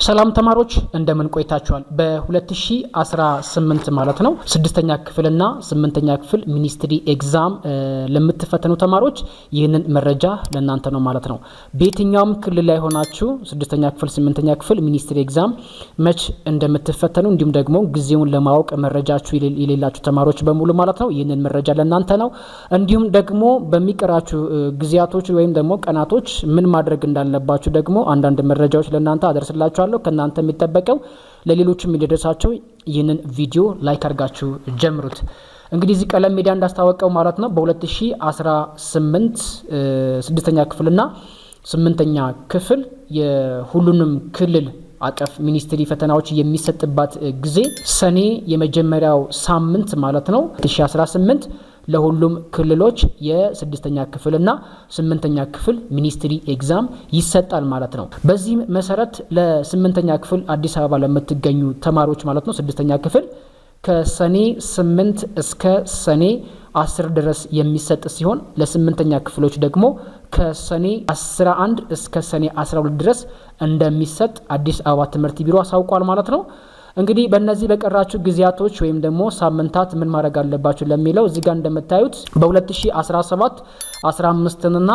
ሰላም ተማሪዎች እንደምን ቆይታችኋል? በ2018 ማለት ነው 6ኛ ክፍልና 8ኛ ክፍል ሚኒስትሪ ኤግዛም ለምትፈተኑ ተማሪዎች ይህንን መረጃ ለእናንተ ነው ማለት ነው። በየትኛውም ክልል ላይ ሆናችሁ 6ኛ ክፍል 8ኛ ክፍል ሚኒስትሪ ኤግዛም መች እንደምትፈተኑ እንዲሁም ደግሞ ጊዜውን ለማወቅ መረጃችሁ የሌላችሁ ተማሪዎች በሙሉ ማለት ነው ይህንን መረጃ ለእናንተ ነው። እንዲሁም ደግሞ በሚቀራችሁ ጊዜያቶች ወይም ደግሞ ቀናቶች ምን ማድረግ እንዳለባችሁ ደግሞ አንዳንድ መረጃዎች ለእናንተ አደርስላችኋለሁ። ከናንተ የሚጠበቀው ለሌሎችም እንዲደርሳቸው ይህንን ቪዲዮ ላይክ አድርጋችሁ ጀምሩት። እንግዲህ እዚህ ቀለም ሚዲያ እንዳስታወቀው ማለት ነው በ2018 6ኛ ክፍልና 8ኛ ክፍል የሁሉንም ክልል አቀፍ ሚኒስትሪ ፈተናዎች የሚሰጥባት ጊዜ ሰኔ የመጀመሪያው ሳምንት ማለት ነው 2018 ለሁሉም ክልሎች የ6ኛ ክፍልና 8ኛ ክፍል ሚኒስትሪ ኤግዛም ይሰጣል ማለት ነው። በዚህ መሰረት ለ8ኛ ክፍል አዲስ አበባ ለምትገኙ ተማሪዎች ማለት ነው 6ኛ ክፍል ከሰኔ 8 እስከ ሰኔ 10 ድረስ የሚሰጥ ሲሆን ለ8ኛ ክፍሎች ደግሞ ከሰኔ 11 እስከ ሰኔ 12 ድረስ እንደሚሰጥ አዲስ አበባ ትምህርት ቢሮ አሳውቋል ማለት ነው። እንግዲህ በእነዚህ በቀራችሁ ጊዜያቶች ወይም ደግሞ ሳምንታት ምን ማድረግ አለባችሁ ለሚለው እዚህ ጋር እንደምታዩት በ2017 15 እና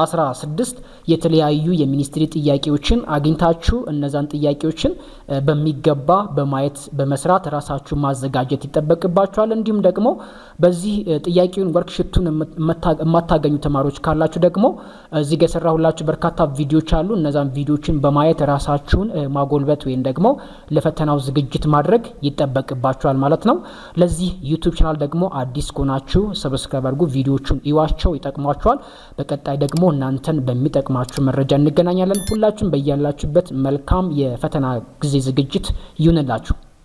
16 የተለያዩ የሚኒስትሪ ጥያቄዎችን አግኝታችሁ እነዛን ጥያቄዎችን በሚገባ በማየት በመስራት ራሳችሁ ማዘጋጀት ይጠበቅባችኋል። እንዲሁም ደግሞ በዚህ ጥያቄውን ወርክሺቱን የማታገኙ ተማሪዎች ካላችሁ ደግሞ እዚህ ጋር የሰራሁላችሁ በርካታ ቪዲዮዎች አሉ። እነዛን ቪዲዮዎችን በማየት ራሳችሁን ማጎልበት ወይም ደግሞ ለፈተናው ዝግጅት ማድረግ ይጠበቅባችኋል ማለት ነው። ለዚህ ዩቲዩብ ቻናል ደግሞ አዲስ ከሆናችሁ ሰብስክራይብ አድርጉ፣ ቪዲዮዎቹን ይዋቸው፣ ይጠቅሟችኋል። በቀጣይ ደግሞ እናንተን በሚጠቅማችሁ መረጃ እንገናኛለን። ሁላችሁም በያላችሁበት መልካም የፈተና ጊዜ ዝግጅት ይሁንላችሁ።